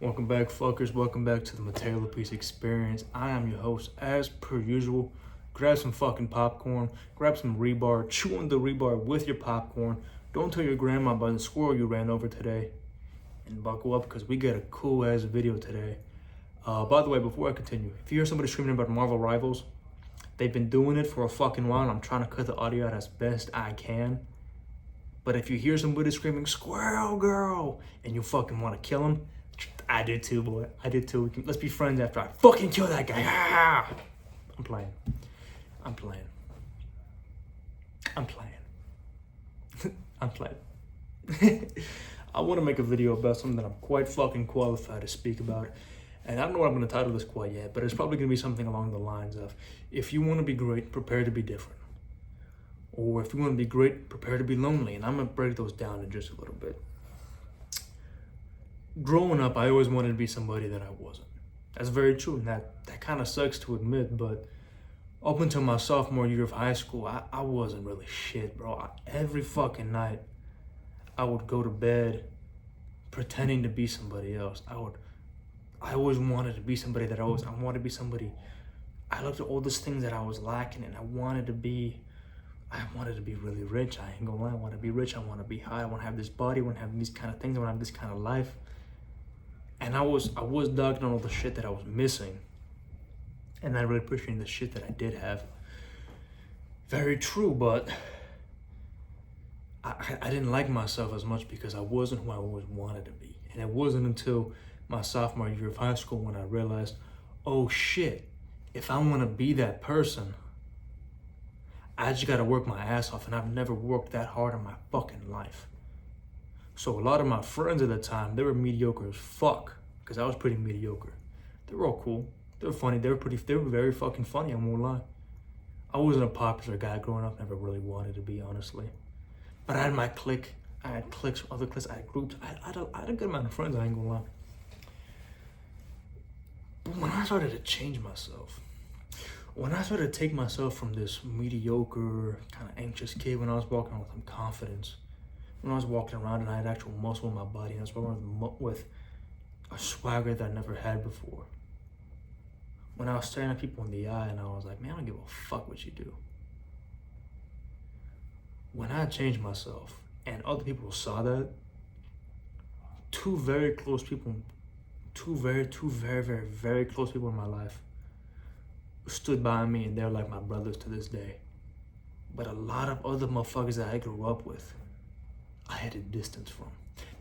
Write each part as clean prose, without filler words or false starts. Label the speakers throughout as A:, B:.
A: Welcome back, fuckers. Welcome back to the Mateo Lopez Experience. I am your host, as per usual. Grab some fucking popcorn, grab some rebar, chew on the rebar with your popcorn. Don't tell your grandma about the squirrel you ran over today. And buckle up because we got a cool ass video today. By the way, before I continue, if you hear somebody screaming about Marvel Rivals, they've been doing it for a fucking while and I'm trying to cut the audio out as best I can. But if you hear somebody screaming, "Squirrel Girl," and you fucking want to kill him, I did too, boy. I did too. Let's be friends after I fucking kill that guy. Ah! I'm playing. I'm playing. I'm playing. I'm playing. I want to make a video about something that I'm quite fucking qualified to speak about. And I don't know what I'm going to title this quite yet, but it's probably going to be something along the lines of, if you want to be great, prepare to be different. Or if you want to be great, prepare to be lonely. And I'm going to break those down in just a little bit. Growing up, I always wanted to be somebody that I wasn't. That's very true, and that kind of sucks to admit, but up until my sophomore year of high school, I wasn't really shit, bro. Every fucking night, I would go to bed pretending to be somebody else. I always wanted to be somebody that I wanted to be somebody. I looked at all these things that I was lacking, and I wanted to be really rich. I ain't gonna lie, I want to be rich, I want to be high, I want to have this body, I want to have these kind of things, I want to have this kind of life. And I was dogging on all the shit that I was missing. And not really appreciating the shit that I did have. Very true, but I didn't like myself as much because I wasn't who I always wanted to be. And it wasn't until my sophomore year of high school when I realized, oh shit, if I want to be that person, I just got to work my ass off, and I've never worked that hard in my fucking life. So a lot of my friends at the time, they were mediocre as fuck, because I was pretty mediocre. They were all cool. They were funny. They were very fucking funny, I won't lie. I wasn't a popular guy growing up, never really wanted to be, honestly. But I had my clique. I had cliques, other cliques, I had groups. I had a good amount of friends, I ain't gonna lie. But when I started to change myself, when I started to take myself from this mediocre, kind of anxious kid, when I was walking around with some confidence, when I was walking around and I had actual muscle in my body, and I was walking with a swagger that I never had before. When I was staring at people in the eye and I was like, man, I don't give a fuck what you do. When I changed myself and other people saw that, two very, very close people in my life stood by me, and they're like my brothers to this day. But a lot of other motherfuckers that I grew up with, I had a distance from.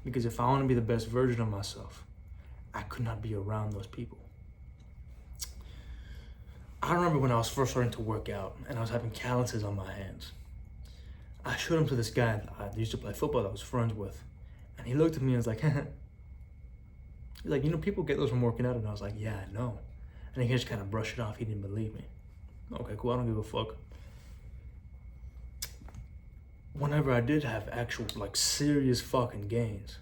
A: Because if I want to be the best version of myself, I could not be around those people. I remember when I was first starting to work out and I was having calluses on my hands. I showed them to this guy I used to play football that I was friends with. And he looked at me and was like, he's like, you know, people get those from working out. And I was like, yeah, I know. And he just kind of brushed it off. He didn't believe me. Okay, cool. I don't give a fuck. Whenever I did have actual, like, serious fucking gains,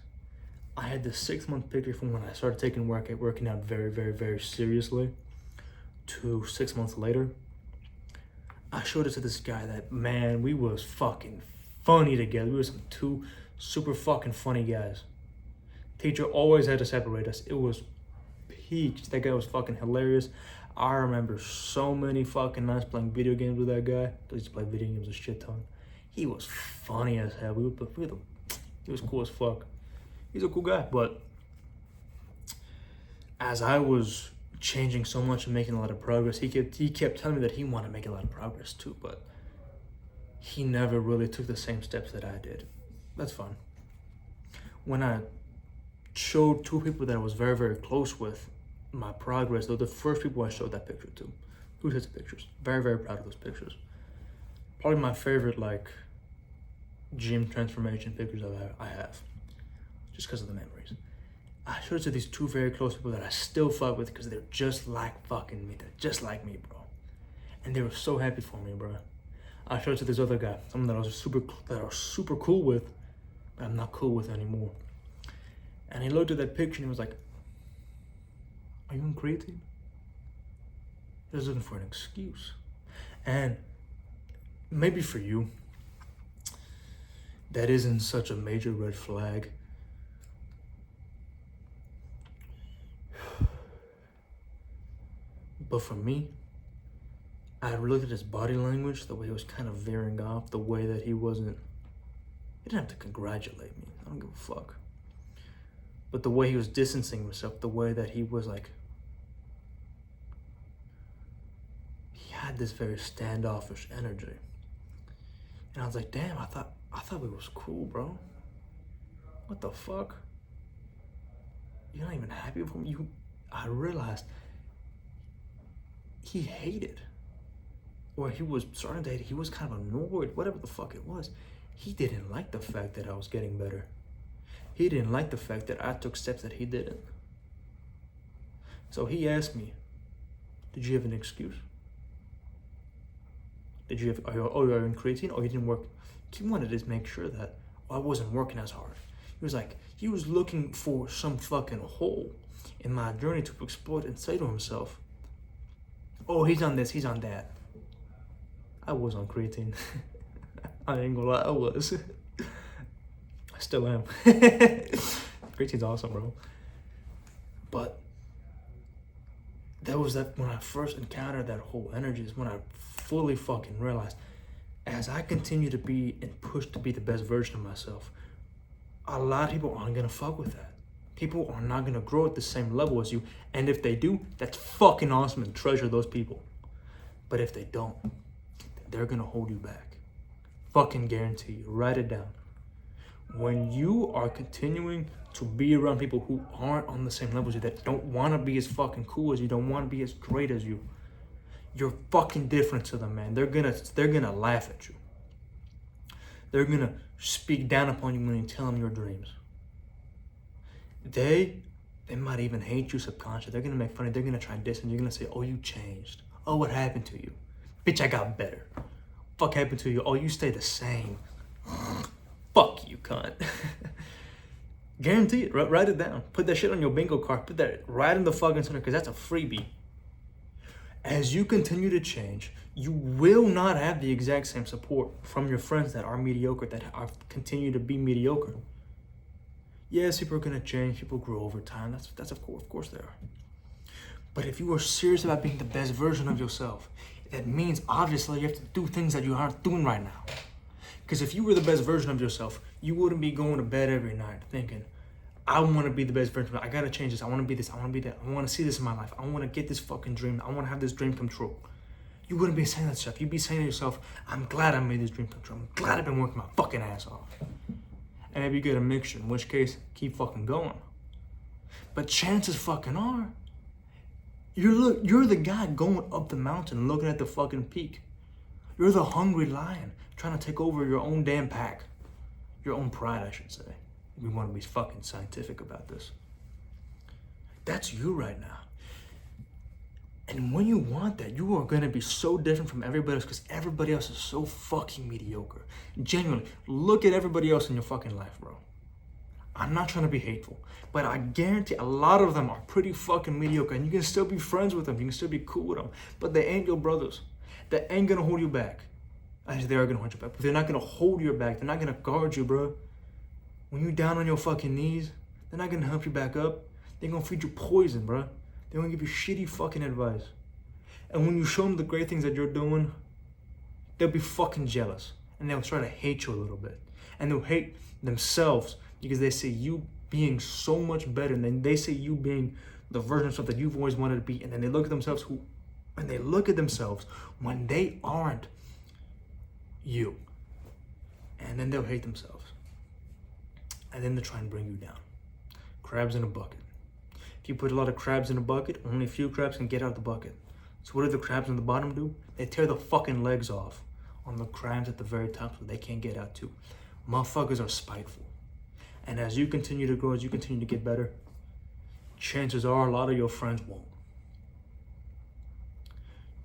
A: I had this 6-month picture from when I started taking working out very, very, very seriously to 6 months later. I showed it to this guy that, man, we was fucking funny together. We were some two super fucking funny guys. Teacher always had to separate us. It was peaks. That guy was fucking hilarious. I remember so many fucking nights playing video games with that guy. I used to play video games a shit ton. He was funny as hell. He was cool as fuck. He's a cool guy. But as I was changing so much and making a lot of progress, he kept telling me that he wanted to make a lot of progress too, but he never really took the same steps that I did. That's fine. When I showed two people that I was very, very close with my progress, they're the first people I showed that picture to. Two sets of pictures. Very, very proud of those pictures. Probably my favorite, like, gym transformation pictures I have, just because of the memories. I showed it to these two very close people that I still fuck with because they're just like fucking me. They're just like me, bro. And they were so happy for me, bro. I showed it to this other guy, someone that I was super cool with, but I'm not cool with anymore. And he looked at that picture and he was like, are you on creatine? He was looking for an excuse. And maybe for you, that isn't such a major red flag. But for me, I looked at his body language, the way he was kind of veering off, the way that he wasn't, he didn't have to congratulate me. I don't give a fuck. But the way he was distancing himself, the way that he was like, he had this very standoffish energy. And I was like, damn, I thought we was cool, bro. What the fuck? You're not even happy with him? I realized he hated, or he was starting to hate, he was kind of annoyed, whatever the fuck it was. He didn't like the fact that I was getting better. He didn't like the fact that I took steps that he didn't. So he asked me, did you have an excuse? Did you have, you're in creatine? Oh, you didn't work. He wanted to make sure that I wasn't working as hard. He was like, he was looking for some fucking hole in my journey to exploit and say to himself, oh, he's on this, he's on that. I was on creatine. I ain't gonna lie, I was. I still am. Creatine's awesome, bro. But that was that when I first encountered that whole energy is when I fully fucking realized, as I continue to be and push to be the best version of myself, a lot of people aren't gonna fuck with that. People are not gonna grow at the same level as you. And if they do, that's fucking awesome and treasure those people. But if they don't, they're gonna hold you back. Fucking guarantee you. Write it down. When you are continuing to be around people who aren't on the same level as you, that don't wanna be as fucking cool as you, don't wanna be as great as you, you're fucking different to them, man. They're gonna laugh at you. They're gonna speak down upon you when you tell them your dreams. They might even hate you subconsciously. They're gonna make fun of you. They're gonna try and distance you. You're gonna say, oh, you changed. Oh, what happened to you? Bitch, I got better. Fuck happened to you? Oh, you stay the same. Fuck you, cunt. Guarantee it. Write it down. Put that shit on your bingo card. Put that right in the fucking center, because that's a freebie. As you continue to change, you will not have the exact same support from your friends that are mediocre, that are continue to be mediocre. Yes, people are gonna change. People grow over time. That's of course they are. But if you are serious about being the best version of yourself, that means obviously you have to do things that you aren't doing right now. Because if you were the best version of yourself, you wouldn't be going to bed every night thinking, I want to be the best version. I gotta change this. I want to be this. I want to be that. I want to see this in my life. I want to get this fucking dream. I want to have this dream come true. You wouldn't be saying that stuff. You'd be saying to yourself, I'm glad I made this dream come true. I'm glad I've been working my fucking ass off. And maybe you get a mixture, in which case, keep fucking going. But chances fucking are, you're the guy going up the mountain looking at the fucking peak. You're the hungry lion trying to take over your own damn pack. Your own pride, I should say. We want to be fucking scientific about this. That's you right now. And when you want that, you are going to be so different from everybody else, because everybody else is so fucking mediocre. Genuinely, look at everybody else in your fucking life, bro. I'm not trying to be hateful, but I guarantee a lot of them are pretty fucking mediocre, and you can still be friends with them. You can still be cool with them, but they ain't your brothers. They ain't going to hold you back. Actually, they are going to hold you back, but they're not going to hold you back. They're not going to guard you, bro. When you're down on your fucking knees, they're not going to help you back up. They're going to feed you poison, bro. They're going to give you shitty fucking advice. And when you show them the great things that you're doing, they'll be fucking jealous. And they'll try to hate you a little bit. And they'll hate themselves because they see you being so much better. And then they see you being the version of stuff that you've always wanted to be. And then they look at themselves when they aren't you. And then they'll hate themselves. And then they'll try and bring you down. Crabs in a bucket. If you put a lot of crabs in a bucket, only a few crabs can get out of the bucket. So what do the crabs on the bottom do? They tear the fucking legs off on the crabs at the very top so they can't get out too. Motherfuckers are spiteful. And as you continue to grow, as you continue to get better, chances are a lot of your friends won't.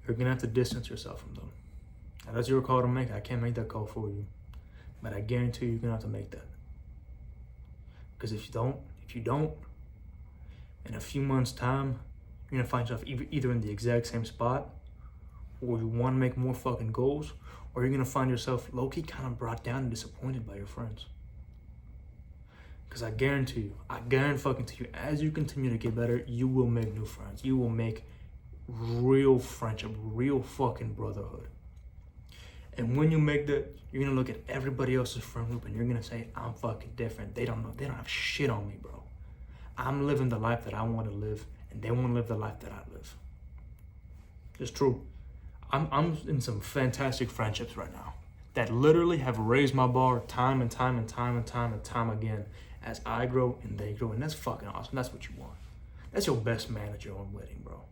A: You're gonna have to distance yourself from them. And that's your call to make. I can't make that call for you. But I guarantee you're gonna have to make that. Because if you don't, in a few months' time, you're gonna find yourself either in the exact same spot, or you wanna make more fucking goals, or you're gonna find yourself low-key kind of brought down and disappointed by your friends. Because I guarantee fucking to you, as you continue to get better, you will make new friends. You will make real friendship, real fucking brotherhood. And when you make that, you're gonna look at everybody else's friend group and you're gonna say, I'm fucking different. They don't know, they don't have shit on me, bro. I'm living the life that I want to live, and they want to live the life that I live. It's true. I'm in some fantastic friendships right now that literally have raised my bar time and time and time and time and time again as I grow and they grow, and that's fucking awesome. That's what you want. That's your best man at your own wedding, bro.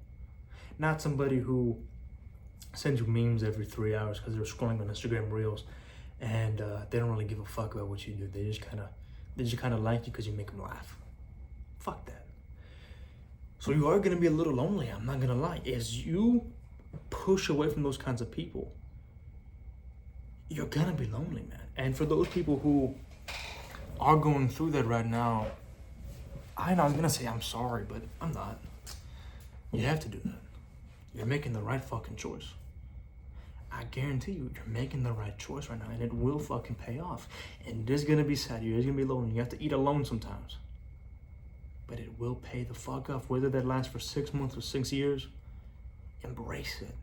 A: Not somebody who sends you memes every 3 hours because they're scrolling on Instagram Reels and they don't really give a fuck about what you do. They just kind of like you because you make them laugh. Fuck that. So you are gonna be a little lonely. I'm not gonna lie. As you push away from those kinds of people, you're gonna be lonely, man. And for those people who are going through that right now, I know I was gonna say I'm sorry, but I'm not. You have to do that. You're making the right fucking choice. I guarantee you, you're making the right choice right now, and it will fucking pay off. And it is gonna be sad. You're gonna be lonely. You have to eat alone sometimes. But it will pay the fuck off, whether that lasts for 6 months or 6 years. Embrace it.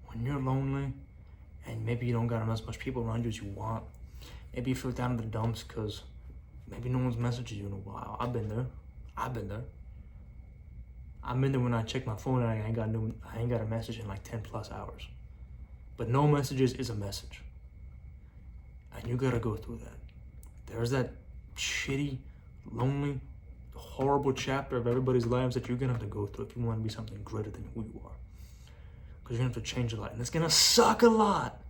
A: When you're lonely, and maybe you don't got as much people around you as you want, maybe you feel down in the dumps because maybe no one's messaged you in a while. I've been there. I've been there when I check my phone and I ain't got a message in like 10 plus hours. But no messages is a message. And you gotta go through that. There's that shitty, lonely, horrible chapter of everybody's lives that you're gonna have to go through if you want to be something greater than who you are. Because you're gonna have to change a lot, and it's gonna suck a lot.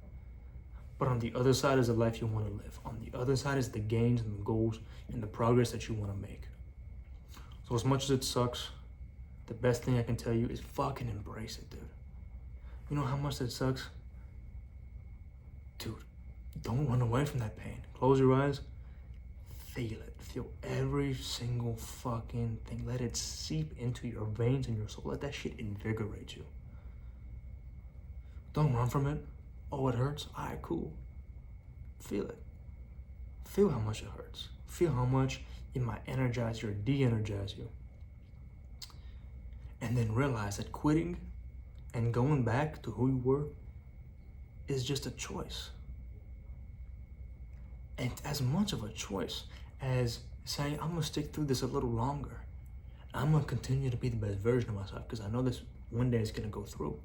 A: But on the other side is the life you want to live. On the other side is the gains and the goals and the progress that you want to make. So as much as it sucks, the best thing I can tell you is fucking embrace it, dude. You know how much that sucks? Dude, don't run away from that pain. Close your eyes. Feel it. Feel every single fucking thing. Let it seep into your veins and your soul. Let that shit invigorate you. Don't run from it. Oh, it hurts? Alright, cool. Feel it. Feel how much it hurts. Feel how much it might energize you or de-energize you. And then realize that quitting and going back to who you were is just a choice. And as much of a choice as saying, I'm gonna stick through this a little longer. I'm gonna continue to be the best version of myself because I know this one day is gonna go through.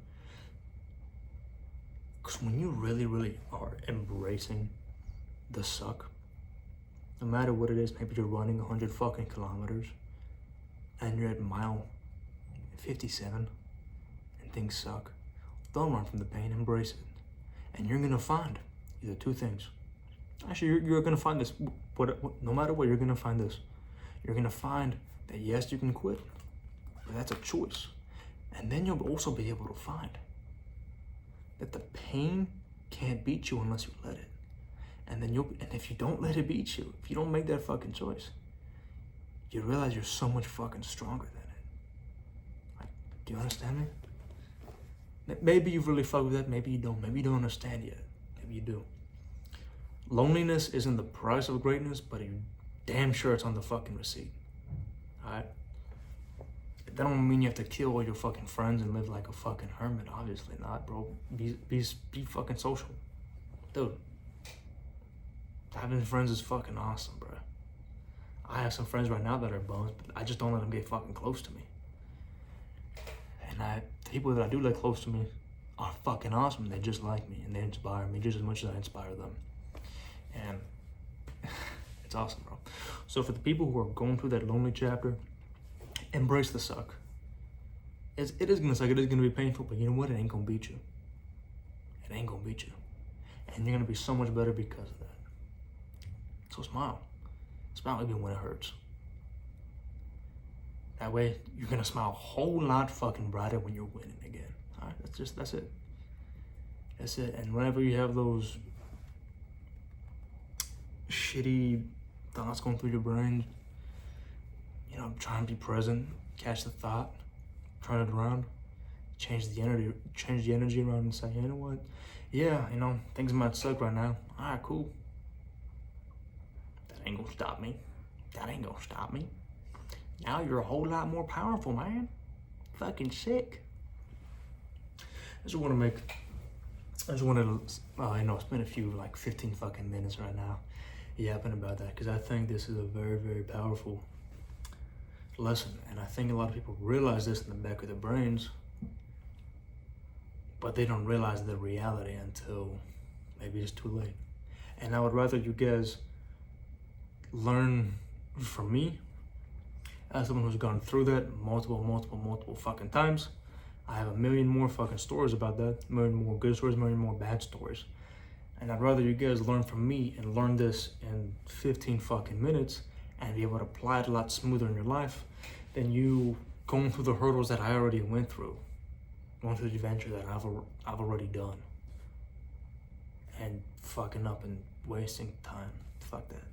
A: Because when you really, really are embracing the suck, no matter what it is, maybe you're running 100 fucking kilometers and you're at mile 57 and things suck. Don't run from the pain, embrace it. And you're gonna find either two things. Actually, you're gonna find this. No matter what, you're gonna find this. You're gonna find that yes, you can quit, but that's a choice. And then you'll also be able to find that the pain can't beat you unless you let it. And if you don't let it beat you, if you don't make that fucking choice, you realize you're so much fucking stronger than it. Like, do you understand me? Maybe you've really fucked with that, maybe you don't. Maybe you don't understand yet. Maybe you do. Loneliness isn't the price of greatness, but you're damn sure it's on the fucking receipt. Alright? That don't mean you have to kill all your fucking friends and live like a fucking hermit. Obviously not, bro. Be fucking social. Dude. Having friends is fucking awesome, bro. I have some friends right now that are bums, but I just don't let them get fucking close to me. And the people that I do let close to me are fucking awesome. They just like me and they inspire me just as much as I inspire them. And it's awesome, bro. So for the people who are going through that lonely chapter, embrace the suck. It is gonna suck, it is gonna be painful, but you know what? It ain't gonna beat you. It ain't gonna beat you. And you're gonna be so much better because of that. So smile. Smile even when it hurts. That way, you're gonna smile a whole lot fucking brighter when you're winning again. Alright, that's it. That's it. And whenever you have those shitty thoughts going through your brain, you know, try and be present, catch the thought, turn it around, change the energy around and say, you know what? Yeah, you know, things might suck right now. Alright, cool. That ain't gonna stop me. That ain't gonna stop me. Now you're a whole lot more powerful, man. Fucking sick. just want to spend a few like 15 fucking minutes right now yapping about that, because I think this is a very, very powerful lesson, and I think a lot of people realize this in the back of their brains, but they don't realize the reality until maybe it's too late. And I would rather you guys learn from me as someone who's gone through that multiple fucking times. I have a million more fucking stories about that, a million more good stories, a million more bad stories. And I'd rather you guys learn from me and learn this in 15 fucking minutes and be able to apply it a lot smoother in your life than you going through the hurdles that I already went through, going through the adventure that I've already done, and fucking up and wasting time. Fuck that.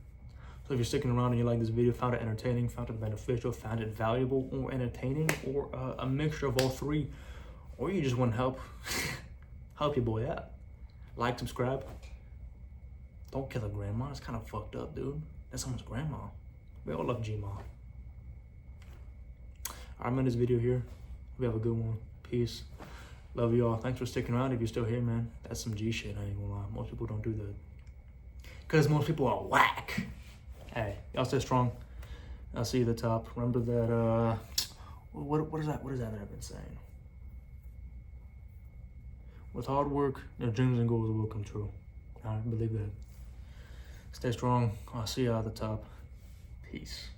A: So if you're sticking around and you like this video, found it entertaining, found it beneficial, found it valuable or entertaining, or a mixture of all three, or you just want to help your boy out, like, subscribe. Don't kill a grandma. It's kind of fucked up, dude. That's someone's grandma. We all love G-Ma. I'm in this video here. We have a good one. Peace. Love y'all. Thanks for sticking around. If you're still here, man, that's some G shit. I ain't gonna lie. Most people don't do that, because most people are whack. Hey, y'all stay strong. I'll see you at the top. Remember that, what is that I've been saying? With hard work, your dreams and goals will come true. I believe that. Stay strong. I'll see you at the top. Peace.